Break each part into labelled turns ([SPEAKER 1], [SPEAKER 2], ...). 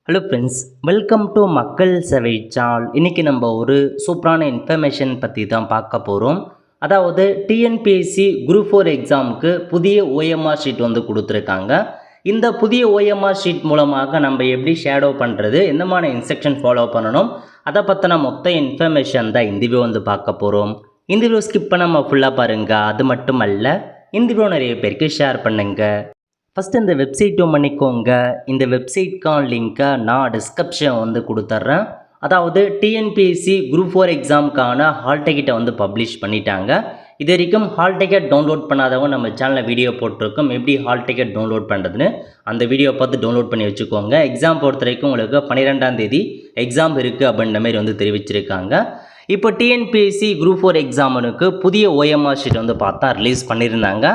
[SPEAKER 1] Hello friends, welcome to மக்கள் சேவை channel. இன்றைக்கி நம்ம ஒரு சூப்பரான இன்ஃபர்மேஷன் பற்றி தான் பார்க்க போகிறோம். அதாவது டிஎன்பிஎஸ்சி குரூப் 4 எக்ஸாமுக்கு புதிய ஓஎம்ஆர் ஷீட் வந்து கொடுத்துருக்காங்க. இந்த புதிய ஓஎம்ஆர் ஷீட் மூலமாக நம்ம எப்படி ஷேடோ பண்ணுறது, எந்த மாதிரி இன்ஸ்ட்ரக்ஷன் ஃபாலோ பண்ணணும், அதை பற்றின மொத்த இன்ஃபர்மேஷன் தான் இந்த வீடியோ வந்து பார்க்க போகிறோம். இந்த வீடியோ ஸ்கிப் பண்ணாமல் ஃபுல்லாக பாருங்கள். அது மட்டும் அல்ல, இந்த வீடியோ நிறைய பேருக்கு ஷேர் பண்ணுங்கள். ஃபஸ்ட்டு இந்த வெப்சைட்டும் பண்ணிக்கோங்க. இந்த வெப்சைட்கான லிங்க்கை நான் டிஸ்கிரிப்ஷன் வந்து கொடுத்துட்றேன். அதாவது டிஎன்பிஎஸ்சி குரூப் 4 எக்ஸாமுக்கான ஹால் டிக்கெட்டை வந்து பப்ளிஷ் பண்ணிட்டாங்க. இது வரைக்கும் ஹால் டிக்கெட் டவுன்லோட் பண்ணாதவங்க நம்ம சேனலில் வீடியோ போட்டிருக்கோம், எப்படி ஹால் டிக்கெட் டவுன்லோட் பண்ணுறதுன்னு. அந்த வீடியோ பார்த்து டவுன்லோட் பண்ணி வச்சுக்கோங்க. எக்ஸாம் பொறுத்த வரைக்கும் உங்களுக்கு 12ஆம் தேதி எக்ஸாம் இருக்குது அப்படின்ற மாதிரி வந்து தெரிவிச்சிருக்காங்க. இப்போ டிஎன்பிஎஸ்சி குரூப் 4 எக்ஸாமுக்கு புதிய ஓஎம்ஆர் ஷீட் வந்து பார்த்தா ரிலீஸ் பண்ணியிருந்தாங்க.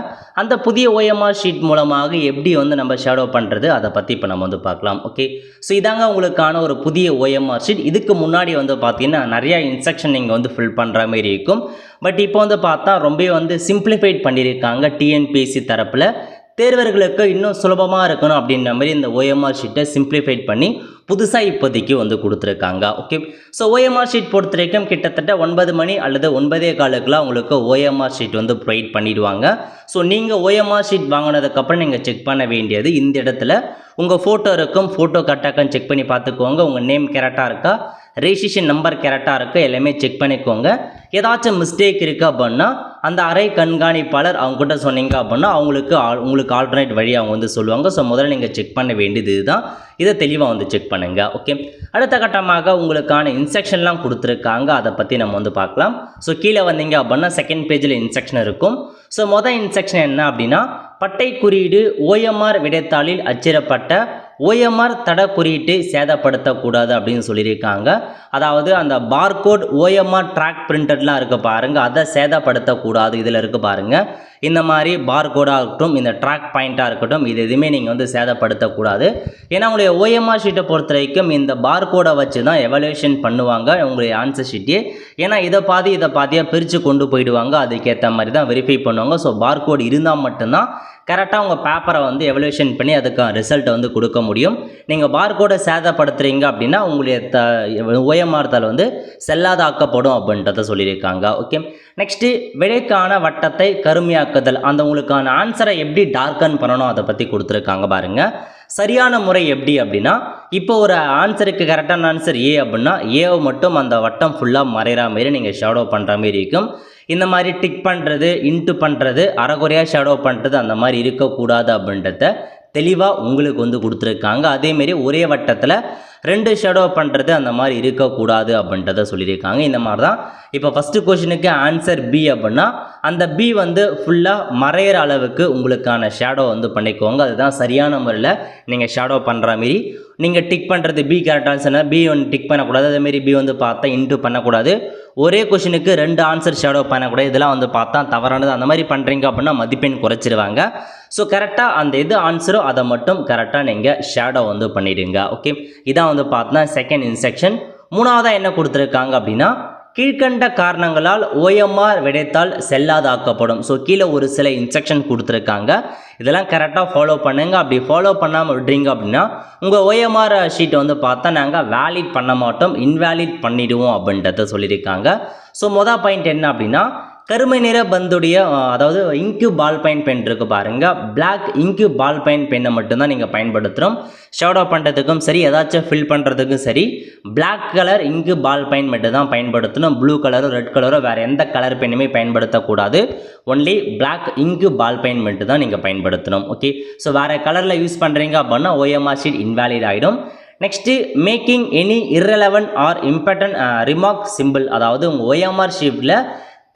[SPEAKER 1] அந்த புதிய ஓஎம்ஆர் ஷீட் மூலமாக எப்படி வந்து நம்ம ஷேடோ பண்ணுறது, அதை பற்றி இப்போ நம்ம வந்து பார்க்கலாம். ஓகே, ஸோ இதாங்க உங்களுக்கான ஒரு புதிய ஓஎம்ஆர் ஷீட். இதுக்கு முன்னாடி வந்து பார்த்தீங்கன்னா நிறையா இன்ஸ்ட்ரக்ஷன் நீங்கள் வந்து ஃபில் பண்ணுற மாதிரி இருக்கும். பட் இப்போ வந்து பார்த்தா ரொம்ப வந்து சிம்பிளிஃபைட் பண்ணியிருக்காங்க டிஎன்பிஎஸ்சி தரப்பில். தேர்வர்களுக்கு இன்னும் சுலபமாக இருக்கணும் அப்படின்ற மாதிரி இந்த ஓஎம்ஆர் ஷீட்டை சிம்பிளிஃபைட் பண்ணி புதுசாக இப்போதைக்கு வந்து கொடுத்துருக்காங்க. ஓகே, ஸோ ஓஎம்ஆர் ஷீட் பொறுத்த வரைக்கும் கிட்டத்தட்ட 9 மணி அல்லது 9:15 உங்களுக்கு ஓஎம்ஆர் ஷீட் வந்து ப்ரொவைட் பண்ணிடுவாங்க. ஸோ நீங்கள் ஓஎம்ஆர் ஷீட் வாங்கினதுக்கப்புறம் நீங்கள் செக் பண்ண வேண்டியது இந்த இடத்துல உங்கள் ஃபோட்டோ இருக்கும். ஃபோட்டோ கரெக்டாக செக் பண்ணி பார்த்துக்கோங்க. உங்கள் நேம் கரெக்டாக இருக்கா, ரெஜிஸ்ட்ரேஷன் நம்பர் கரெக்டாக இருக்கா, எல்லாமே செக் பண்ணிக்கோங்க. ஏதாச்சும் மிஸ்டேக் இருக்குது அப்படின்னா அந்த அறை கண்காணிப்பாளர் அவங்ககிட்ட சொன்னீங்க அப்படின்னா உங்களுக்கு ஆல்டர்னேட் வழி அவங்க வந்து சொல்லுவாங்க. ஸோ முதல்ல நீங்கள் செக் பண்ண வேண்டியது இதுதான். இதை தெளிவாக வந்து செக் பண்ணுங்கள். ஓகே, அடுத்த கட்டமாக உங்களுக்கான இன்ஸ்ட்ரக்ஷன்லாம் கொடுத்துருக்காங்க. அதை பற்றி நம்ம வந்து பார்க்கலாம். ஸோ கீழே வந்தீங்க அப்படின்னா செகண்ட் பேஜில் இன்ஸ்ட்ரக்ஷன் இருக்கும். ஸோ மொதல் இன்ஸ்ட்ரக்ஷன் என்ன அப்படின்னா, பட்டை குறியீடு ஓஎம்ஆர் விடைத்தாளில் அச்சிடப்பட்ட ஓஎம்ஆர் தட குறியீட்டை சேதப்படுத்தக்கூடாது அப்படின்னு சொல்லியிருக்காங்க. அதாவது அந்த பார்கோட் ஓஎம்ஆர் ட்ராக் பிரிண்டட்லாம் இருக்குது பாருங்கள், அதை சேதப்படுத்தக்கூடாது. இதில் இருக்குது பாருங்கள், இந்த மாதிரி பார்கோடாக இருக்கட்டும், இந்த ட்ராக் பாயிண்ட்டாக இருக்கட்டும், இது எதுவுமே நீங்கள் வந்து சேதப்படுத்தக்கூடாது. ஏன்னா உங்களுடைய ஓஎம்ஆர் ஷீட்டை பொறுத்த வரைக்கும் இந்த பார்கோடை வச்சு தான் எவல்யூஷன் பண்ணுவாங்க உங்களுடைய ஆன்சர் ஷீட்டே. ஏன்னா இதை பாதியாக பிரித்து கொண்டு போயிடுவாங்க. அதுக்கேற்ற மாதிரி தான் வெரிஃபை பண்ணுவாங்க. ஸோ பார்கோடு இருந்தால் மட்டும்தான் கரெக்டாக உங்கள் பேப்பரை வந்து எவல்யூஷன் பண்ணி அதுக்கான ரிசல்ட்டை வந்து கொடுக்க முடியும். நீங்கள் பார்கோடை சேதப்படுத்துகிறீங்க அப்படின்னா உங்களுடைய ஓஎம்ஆர் தாள் வந்து செல்லாதாக்கப்படும் அப்படின்றத சொல்லியிருக்காங்க. ஓகே, நெக்ஸ்ட்டு விடைக்கான வட்டத்தை கருமையாக்குதல். அந்த உங்களுக்கான ஆன்சரை எப்படி டார்க்கன் பண்ணணும் அதை பற்றி கொடுத்துருக்காங்க பாருங்கள். சரியான முறை எப்படி அப்படின்னா, இப்போ ஒரு ஆன்சருக்கு கரெக்டான ஆன்சர் ஏ அப்படின்னா ஏவை மட்டும் அந்த வட்டம் ஃபுல்லாக மறைகிற மாரி நீங்கள் ஷேடோ பண்ணுற மாரி இருக்கும். இந்த மாதிரி டிக் பண்ணுறது, இன்ட்டு பண்ணுறது, அரைகுறையாக ஷேடோ பண்ணுறது அந்த மாதிரி இருக்கக்கூடாது அப்படின்றத தெளிவாக உங்களுக்கு வந்து கொடுத்துருக்காங்க. அதேமாரி ஒரே வட்டத்தில் 2 ஷேடோ பண்ணுறது அந்த மாதிரி இருக்கக்கூடாது அப்படின்றத சொல்லியிருக்காங்க. இந்த மாதிரி தான் இப்போ ஃபஸ்ட்டு கொஷினுக்கு ஆன்சர் பி அப்படின்னா அந்த பி வந்து ஃபுல்லாக மறையிற அளவுக்கு உங்களுக்கான ஷேடோ வந்து பண்ணிக்கோங்க. அதுதான் சரியான முறையில் நீங்கள் ஷேடோ பண்ணுற மாரி. நீங்கள் டிக் பண்ணுறது பி கரெக்டாக சொன்னால் பி ஒன்று டிக் பண்ணக்கூடாது. அதேமாரி பி வந்து பார்த்தா இன்ட்டு பண்ணக்கூடாது. ஒரே கொஷினுக்கு 2 ஆன்சர் ஷேடோ பண்ணக்கூடாது. இதெல்லாம் வந்து பார்த்தா தவறானது. அந்த மாதிரி பண்ணுறீங்க அப்படின்னா மதிப்பெண் குறைச்சிடுவாங்க. ஸோ கரெக்டாக அந்த எது ஆன்சரோ அதை மட்டும் கரெக்டாக நீங்கள் ஷேடோ வந்து பண்ணிவிடுங்க. ஓகே, இதான் வந்து பார்த்தா செகண்ட் இன்ஸ்ட்ரக்ஷன். மூணாவதாக என்ன கொடுத்துருக்காங்க அப்படின்னா, கீழ்கண்ட காரணங்களால் ஓஎம்ஆர் விடைத்தாள் செல்லாதாக்கப்படும். ஸோ கீழே ஒரு சில இன்ஸ்ட்ரக்ஷன் கொடுத்துருக்காங்க. இதெல்லாம் கரெக்டாக ஃபாலோ பண்ணுங்கள். அப்படி ஃபாலோ பண்ணாமல் விட்றீங்க அப்படின்னா உங்கள் ஓஎம்ஆர் ஷீட்டை வந்து பார்த்தா நாங்கள் வேலிட் பண்ண மாட்டோம், இன்வேலிட் பண்ணிவிடுவோம் அப்படின்றத சொல்லியிருக்காங்க. ஸோ மொதல் பாயிண்ட் என்ன அப்படின்னா, கருமை நிற பந்துடைய அதாவது இங்கு பால் பாயிண்ட் பென் இருக்குது பாருங்கள், பிளாக் இங்கு பால் பாயிண்ட் பென்னை மட்டும்தான் நீங்கள் பயன்படுத்துகிறோம். ஷேடோ பண்ணுறதுக்கும் சரி, ஏதாச்சும் ஃபில் பண்ணுறதுக்கும் சரி, பிளாக் கலர் இங்கு பால் பாயிண்ட் மட்டும் தான் பயன்படுத்தணும். ப்ளூ கலரோ ரெட் கலரோ வேறு எந்த கலர் பெண்ணுமே பயன்படுத்தக்கூடாது. ஒன்லி பிளாக் இங்கு பால் பாயிண்ட் மட்டும் தான் நீங்கள் பயன்படுத்தணும். ஓகே, ஸோ வேறு கலரில் யூஸ் பண்ணுறீங்க அப்படின்னா ஓஎம்ஆர் ஷீட் இன்வேலிட் ஆகிடும். Next making any irrelevant or important remark simple. அதாவது உங்கள் ஓஎம்ஆர் ஷீட்டில்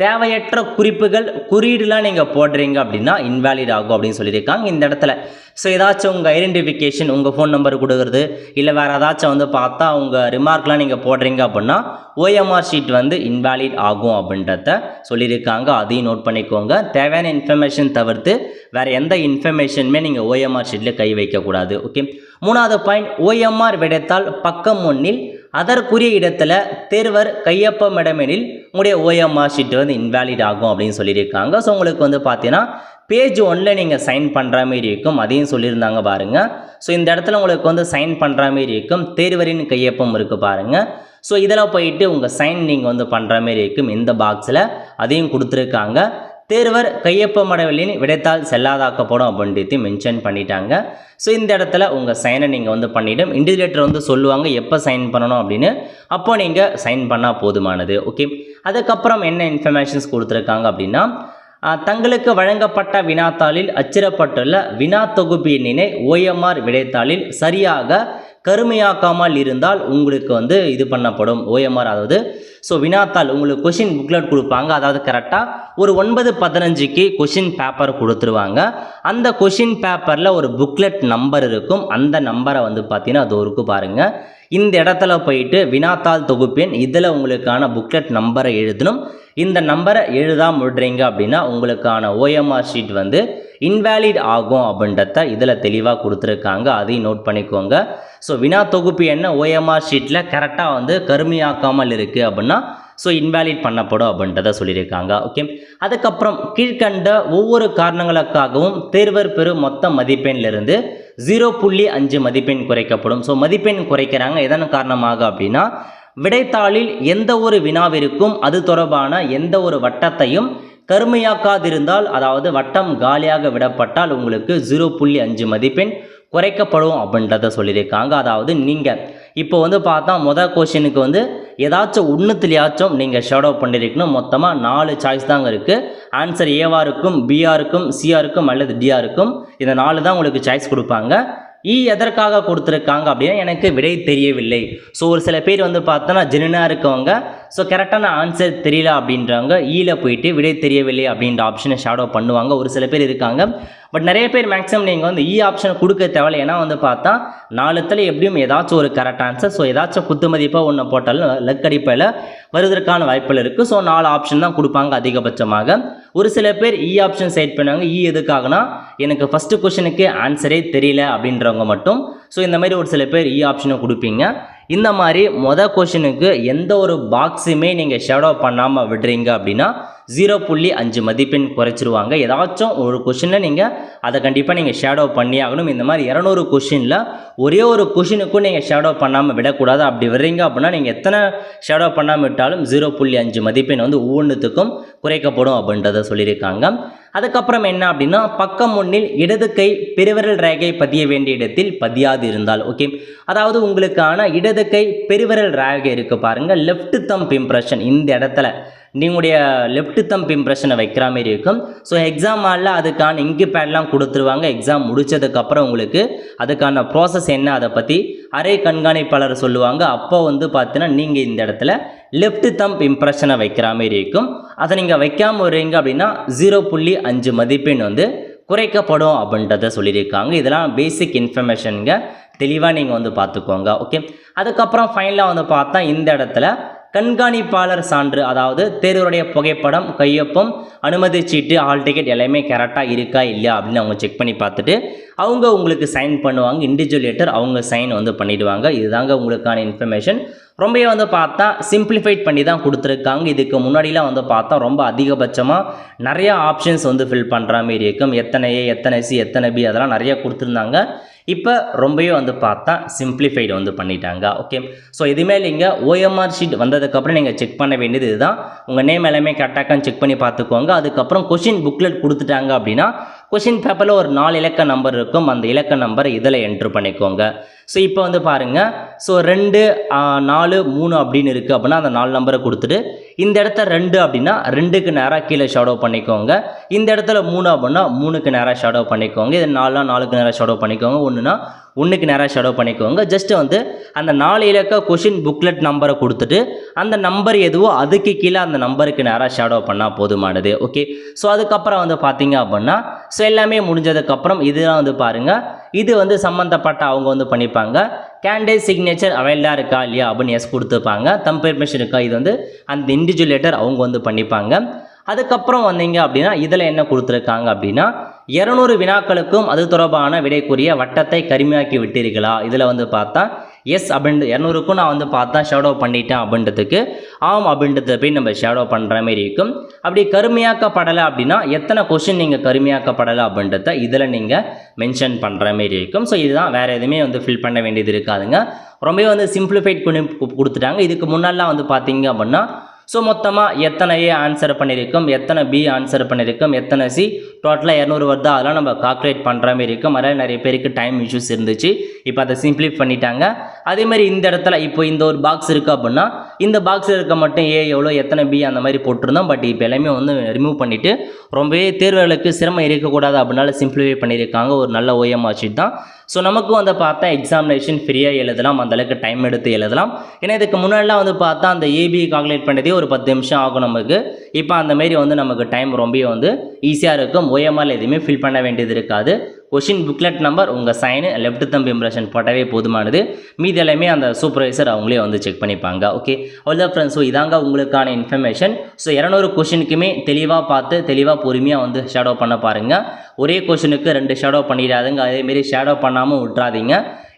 [SPEAKER 1] தேவையற்ற குறிப்புகள் குறியீடுலாம் நீங்கள் போடுறீங்க அப்படின்னா இன்வேலிட் ஆகும் அப்படின்னு சொல்லியிருக்காங்க இந்த இடத்துல. ஸோ ஏதாச்சும் உங்கள் ஐடென்டிஃபிகேஷன், உங்கள் ஃபோன் நம்பர் கொடுக்குறது, இல்லை வேறு ஏதாச்சும் வந்து பார்த்தா உங்கள் ரிமார்க்லாம் நீங்கள் போடுறீங்க அப்படின்னா ஓஎம்ஆர் ஷீட் வந்து இன்வேலிட் ஆகும் அப்படின்றத சொல்லியிருக்காங்க. அதையும் நோட் பண்ணிக்கோங்க. தேவையான இன்ஃபர்மேஷன் தவிர்த்து வேறு எந்த இன்ஃபர்மேஷனுமே நீங்கள் ஓஎம்ஆர் ஷீட்டில் கை வைக்கக்கூடாது. ஓகே, மூணாவது பாயிண்ட், ஓஎம்ஆர் விடைத்தாள் பக்கம் 1 அதற்குரிய இடத்துல தேர்வர் கையொப்பமிடமெனில் உங்களுடைய ஓஎம்ஆர் ஷீட் வந்து இன்வேலிட் ஆகும் அப்படின்னு சொல்லியிருக்காங்க. ஸோ உங்களுக்கு வந்து பார்த்தீங்கன்னா பேஜ் 1ல் நீங்கள் சைன் பண்ணுற மாரி இருக்கும், அதையும் சொல்லியிருந்தாங்க பாருங்கள். ஸோ இந்த இடத்துல உங்களுக்கு வந்து சைன் பண்ணுற மாரி இருக்கும், தேர்வரின் கையொப்பம் இருக்குது பாருங்கள். ஸோ இதில் போயிட்டு உங்கள் சைன் நீங்கள் வந்து பண்ணுற மாரி இருக்கும் இந்த பாக்ஸில், அதையும் கொடுத்துருக்காங்க. தேர்வர் கையொப்பமிடவில்லை விடைத்தாள் செல்லாதாக்கப்படும் அப்படின்ட்டு மென்ஷன் பண்ணிட்டாங்க. ஸோ இந்த இடத்துல உங்கள் சைனை நீங்கள் வந்து பண்ணிவிடும். இன்விஜிலேட்டர் வந்து சொல்லுவாங்க எப்போ சைன் பண்ணணும் அப்படின்னு, அப்போ நீங்கள் சைன் பண்ணால் போதுமானது. ஓகே, அதுக்கப்புறம் என்ன இன்ஃபர்மேஷன்ஸ் கொடுத்துருக்காங்க அப்படின்னா, தங்களுக்கு வழங்கப்பட்ட வினாத்தாளில் அச்சிடப்பட்டுள்ள வினா தொகுப்பு எண்ணினை OMR விடைத்தாளில் சரியாக கருமையாக்காமல் இருந்தால் உங்களுக்கு வந்து இது பண்ணப்படும் OMR. அதாவது ஸோ வினாத்தாள் உங்களுக்கு கொஷின் புக்லெட் கொடுப்பாங்க, அதாவது கரெக்டாக ஒரு 9:15க்கு கொஷின் பேப்பர் கொடுத்துருவாங்க. அந்த கொஷின் பேப்பரில் ஒரு புக்லெட் நம்பர் இருக்கும், அந்த நம்பரை வந்து பார்த்தீங்கன்னா அது இருக்கு பாருங்கள். இந்த இடத்துல போயிட்டு வினாத்தாள் தொகுப்பெண் இதில் உங்களுக்கான புக்லெட் நம்பரை எழுதணும். இந்த நம்பரை எழுதாமல் விடுறீங்க அப்படின்னா உங்களுக்கான OMR ஷீட் வந்து இன்வேலிட் ஆகும் அப்படின்றத இதில் தெளிவாக கொடுத்துருக்காங்க, அதையும் நோட் பண்ணிக்கோங்க. ஸோ வினா தொகுப்பு என்ன OMR ஷீட்டில் கரெக்டாக வந்து கருமையாக்காமல் இருக்குது அப்படின்னா ஸோ இன்வேலிட் பண்ணப்படும் அப்படின்றத சொல்லியிருக்காங்க. ஓகே, அதுக்கப்புறம் கீழ்கண்ட ஒவ்வொரு காரணங்களுக்காகவும் தேர்வர் பெறும் மொத்த மதிப்பெண்ணிலிருந்து 0.5 மதிப்பெண் குறைக்கப்படும். ஸோ மதிப்பெண் குறைக்கிறாங்க எதன் காரணமாக அப்படின்னா, விடைத்தாளில் எந்த ஒரு வினாவிற்கும் அது தொடர்பான எந்த ஒரு வட்டத்தையும் கருமையாக்காதிருந்தால், அதாவது வட்டம் காலியாக விடப்பட்டால் உங்களுக்கு 0.5 மதிப்பெண் குறைக்கப்படும் அப்படின்றத சொல்லியிருக்காங்க. அதாவது நீங்கள் இப்போ வந்து பார்த்தா மொதல் கொஷினுக்கு வந்து ஏதாச்சும் ஒன்றுத்துலையாச்சும் நீங்கள் ஷேடோ பண்ணியிருக்கணும். மொத்தமாக 4 சாய்ஸ் தாங்க இருக்குது. ஆன்சர் ஏவாக இருக்கும், பிஆர் இருக்கும், சிஆர் இருக்கும் அல்லது டிஆர் இருக்கும். இந்த 4 தான் உங்களுக்கு சாய்ஸ் கொடுப்பாங்க. எதற்காக கொடுத்துருக்காங்க அப்படின்னா எனக்கு விடை தெரியவில்லை. ஸோ ஒரு சில பேர் வந்து பார்த்தோன்னா ஜெனுனாக இருக்கவங்க ஸோ கரெக்டான ஆன்சர் தெரியல அப்படின்றவங்க போயிட்டு விடை தெரியவில்லை அப்படின்ற ஆப்ஷனை ஷேடோ பண்ணுவாங்க. ஒரு சில பேர் இருக்காங்க. பட் நிறைய பேர் மேக்ஸிமம் நீங்கள் வந்து ஆப்ஷனை கொடுக்க தேவையில்லை. ஏன்னா வந்து பார்த்தா 4த்துல எப்படியும் ஏதாச்சும் ஒரு கரெக்ட் ஆன்சர், ஸோ ஏதாச்சும் குத்து மதிப்பாக ஒன்று போட்டாலும் லக் அடிப்பையில் வருவதற்கான வாய்ப்புகள் இருக்குது. ஸோ 4 ஆப்ஷன் தான் கொடுப்பாங்க அதிகபட்சமாக. ஒரு சில பேர் ஆப்ஷன் செட் பண்ணுவாங்க. எதுக்காகனா எனக்கு ஃபஸ்ட்டு கொஷனுக்கு ஆன்சரே தெரியல அப்படின்றவங்க மட்டும். ஸோ இந்த மாதிரி ஒரு சில பேர் ஆப்ஷனை கொடுப்பீங்க. இந்த மாதிரி மொதல் கொஷனுக்கு எந்த ஒரு பாக்ஸுமே நீங்கள் ஷேடோ பண்ணாமல் விடுறீங்க அப்படின்னா 0.5 மதிப்பெண் குறைச்சிருவாங்க. ஏதாச்சும் ஒரு கொஷினில் நீங்கள் அதை கண்டிப்பாக நீங்கள் ஷேடோ பண்ணி ஆகணும். இந்த மாதிரி 200 கொஷினில் ஒரே ஒரு கொஷினுக்கும் நீங்கள் ஷேடோ பண்ணாமல் விடக்கூடாது. அப்படி விடுறீங்க அப்படின்னா நீங்கள் எத்தனை ஷேடோ பண்ணாமல் விட்டாலும் 0.5 மதிப்பெண் வந்து ஒவ்வொன்றுத்துக்கும் குறைக்கப்படும் அப்படின்றத சொல்லியிருக்காங்க. அதுக்கப்புறம் என்ன அப்படின்னா, பக்கம் 1ல் இடது கை பெருவிரல் ரேகை பதிய வேண்டிய இடத்தில் பதியாது இருந்தால். ஓகே, அதாவது உங்களுக்கான இடது கை பெருவிரல் ரேகை இருக்குது பாருங்கள், லெஃப்ட் தம்ப் இம்ப்ரெஷன். இந்த இடத்துல நீங்களுடைய லெஃப்ட் தம்ப் இம்ப்ரெஷனை வைக்கிற மாதிரி இருக்கும். ஸோ எக்ஸாம் ஹாலில் அதுக்கான இங்கு பேட்லாம் கொடுத்துருவாங்க. எக்ஸாம் முடித்ததுக்கப்புறம் உங்களுக்கு அதுக்கான ப்ராசஸ் என்ன அதை பற்றி அரை கண்காணிப்பாளர் சொல்லுவாங்க. அப்போ வந்து பார்த்தீங்கன்னா நீங்கள் இந்த இடத்துல லெஃப்ட் தம்ப் இம்ப்ரெஷனை வைக்கிற மாதிரி இருக்கும். அதை நீங்கள் வைக்காமல் வரீங்க அப்படின்னா 0.5 மதிப்பெண் வந்து குறைக்கப்படும் அப்படின்றத சொல்லியிருக்காங்க. இதெல்லாம் பேசிக் இன்ஃபர்மேஷனுங்க, தெளிவாக நீங்கள் வந்து பார்த்துக்கோங்க. ஓகே, அதுக்கப்புறம் ஃபைனலாக வந்து பார்த்தா இந்த இடத்துல கண்காணிப்பாளர் சான்று, அதாவது தேர்வருடைய புகைப்படம், கையொப்பம், அனுமதி சீட்டு, ஹால் டிக்கெட் எல்லாமே கரெக்டாக இருக்கா இல்லையா அப்படின்னு அவங்க செக் பண்ணி பார்த்துட்டு அவங்க உங்களுக்கு சைன் பண்ணுவாங்க. இண்டிவிஜுவல் அவங்க சைன் வந்து பண்ணிவிடுவாங்க. இதுதாங்க உங்களுக்கான இன்ஃபர்மேஷன். ரொம்பவே வந்து பார்த்தா சிம்பிளிஃபைட் பண்ணி தான் கொடுத்துருக்காங்க. இதுக்கு முன்னாடிலாம் வந்து பார்த்தா ரொம்ப அதிகபட்சமாக நிறையா ஆப்ஷன்ஸ் வந்து ஃபில் பண்ணுற மாதிரி இருக்கும். எத்தனை ஏ, எத்தனை சி, எத்தனை பி, அதெல்லாம் நிறையா கொடுத்துருந்தாங்க. இப்போ ரொம்பவே வந்து பார்த்தா சிம்பிளிஃபைடு வந்து பண்ணிட்டாங்க. ஓகே, ஸோ இதுமே நீங்கள் OMR ஷீட் வந்ததுக்கப்புறம் நீங்கள் செக் பண்ண வேண்டியது இதுதான். உங்கள் நேம் எல்லாமே கரெக்டாக செக் பண்ணி பார்த்துக்கோங்க. அதுக்கப்புறம் கொஷின் புக்லெட் கொடுத்துட்டாங்க அப்படின்னா கொஷின் பேப்பரில் ஒரு 4 இலக்க நம்பர் இருக்கும். அந்த இலக்க நம்பரை இதில் என்ட்ரு பண்ணிக்கோங்க. ஸோ இப்போ வந்து பாருங்கள், ஸோ 2, 4, 3 அப்படின்னு இருக்குது அப்படின்னா அந்த 4 நம்பரை கொடுத்துட்டு இந்த இடத்த 2 அப்படின்னா 2க்கு நேராக கீழே ஷேடோ பண்ணிக்கோங்க. இந்த இடத்துல 3 அப்படின்னா 3க்கு நேராக ஷேடோ பண்ணிக்கோங்க. இது 4க்கு நேராக ஷேடோ பண்ணிக்கோங்க. 1க்கு நேராக ஷேடோ பண்ணிக்கோங்க. ஜஸ்ட் வந்து அந்த 4 இலக்க கொஷின் புக்லெட் நம்பரை கொடுத்துட்டு அந்த நம்பர் எதுவோ அதுக்கு கீழே அந்த நம்பருக்கு நேராக ஷேடோ பண்ணால் போதுமானது. ஓகே, ஸோ அதுக்கப்புறம் வந்து பார்த்தீங்க அப்படின்னா ஸோ எல்லாமே முடிஞ்சதுக்கப்புறம் இதெல்லாம் வந்து பாருங்கள், இது வந்து சம்மந்தப்பட்ட அவங்க வந்து பண்ணிப்பாங்க. கேண்டிடேட் சிக்னேச்சர் அவைலபிளாக இருக்கா இல்லையா அப்படின்னு எஸ் கொடுத்துருப்பாங்க. தம்ப் பெர்மிஷன் இருக்கா, இது வந்து அந்த இண்டிவிஜுவல் அவங்க வந்து பண்ணிப்பாங்க. அதுக்கப்புறம் வந்தீங்க அப்படின்னா இதில் என்ன கொடுத்துருக்காங்க அப்படின்னா 200 வினாக்களுக்கும் அது தொடர்பான விடைக்குரிய வட்டத்தை கருமையாக்கி விட்டீர்களா. இதில் வந்து பார்த்தா எஸ் அப்படின்றது 200க்கும் நான் வந்து பார்த்தா ஷேடோ பண்ணிட்டேன் அப்படின்றதுக்கு ஆம் அப்படின்றத போய் நம்ம ஷேடோ பண்ணுற மாதிரி இருக்கும். அப்படி கருமையாக்கப்படலை அப்படின்னா எத்தனை கொஷின் நீங்கள் கருமையாக்கப்படலை அப்படின்றத இதில் நீங்கள் மென்ஷன் பண்ணுற மாதிரி இருக்கும். ஸோ இதுதான், வேறு எதுவுமே வந்து ஃபில் பண்ண வேண்டியது இருக்காதுங்க. ரொம்பவே வந்து சிம்பிளிஃபைட் பண்ணி கொடுத்துட்டாங்க. இதுக்கு முன்னாடிலாம் வந்து பார்த்தீங்க அப்படின்னா ஸோ மொத்தமாக எத்தனை ஏ ஆன்சர் பண்ணியிருக்கோம், எத்தனை பி ஆன்சர் பண்ணியிருக்கோம், எத்தனை சி, டோட்டலாக 200 வருதா அதெல்லாம் நம்ம கால்குலேட் பண்ணுற மாதிரி இருக்கும். அதனால் நிறைய பேருக்கு டைம் இஷ்யூஸ் இருந்துச்சு. இப்போ அதை சிம்பிளிஃபை பண்ணிட்டாங்க. அதேமாதிரி இந்த இடத்துல இப்போ இந்த ஒரு பாக்ஸ் இருக்குது அப்படின்னா இந்த பாக்ஸில் இருக்க மட்டும் ஏ எவ்வளோ, எத்தனை பி அந்த மாதிரி போட்டிருந்தோம். பட் இப்போ எல்லாமே வந்து ரிமூவ் பண்ணிவிட்டு ரொம்பவே தேர்வுகளுக்கு சிரமம் இருக்கக்கூடாது அப்படின்னால சிம்பிளிஃபை பண்ணியிருக்காங்க. ஒரு நல்ல OMR ஷீட் தான். ஸோ நமக்கும் வந்து பார்த்தா எக்ஸாமினேஷன் ஃப்ரீயாக எழுதலாம், அந்தளவுக்கு டைம் எடுத்து எழுதலாம். ஏன்னா இதுக்கு முன்னாடிலாம் வந்து பார்த்தா அந்த ஏபி கால்குலேட் பண்ணுறதே ஒரு 10 நிமிஷம் ஆகும் நமக்கு. இப்போ அந்தமாரி வந்து நமக்கு டைம் ரொம்ப வந்து ஈஸியாக இருக்கும். OMRல எதுவுமே ஃபில் பண்ண வேண்டியது இருக்காது. கொஷின் புக்லெட் நம்பர், உங்கள் சைனு, லெஃப்ட் தம்ப் இம்ப்ரெஷன் போட்டாவே போதுமானது. மீதி எல்லாமே அந்த சூப்பர்வைசர் அவங்களே வந்து செக் பண்ணிப்பாங்க. ஓகே, அவ்வளோதான் ஃப்ரெண்ட்ஸ். ஸோ இதாங்க உங்களுக்கான இன்ஃபர்மேஷன். ஸோ 200 கொஷினுக்குமே தெளிவாக பார்த்து தெளிவாக பொறுமையாக வந்து ஷேடோ பண்ண பாருங்கள். ஒரே கொஷினுக்கு 2 ஷேடோ பண்ணிடாதுங்க. அதேமாரி ஷேடோ பண்ணாமல் விட்றாதீங்க.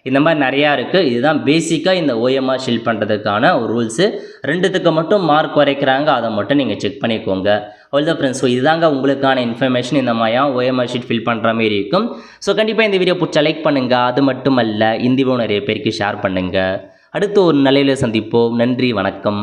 [SPEAKER 1] இந்த மாதிரி நிறையா இருக்குது. இதுதான் பேசிக்காக இந்த OMR ஷீட் பண்ணுறதுக்கான ஒரு ரூல்ஸு. 2த்துக்கு மட்டும் மார்க் குறைக்கிறாங்க, அதை மட்டும் நீங்கள் செக் பண்ணிக்கோங்க. அவ்வளோதான் ஃப்ரெண்ட்ஸ். ஸோ இதுதாங்க உங்களுக்கான இன்ஃபர்மேஷன். இந்த மாதிரியா OMR ஷீட் ஃபில் பண்ணுற மாதிரி இருக்கும். ஸோ கண்டிப்பாக இந்த வீடியோ பிடிச்சா லைக் பண்ணுங்கள். அது மட்டும் அல்ல, இந்த வீடியோ நிறைய பேருக்கு ஷேர் பண்ணுங்கள். அடுத்து ஒரு நிலையில் சந்திப்போம். நன்றி, வணக்கம்.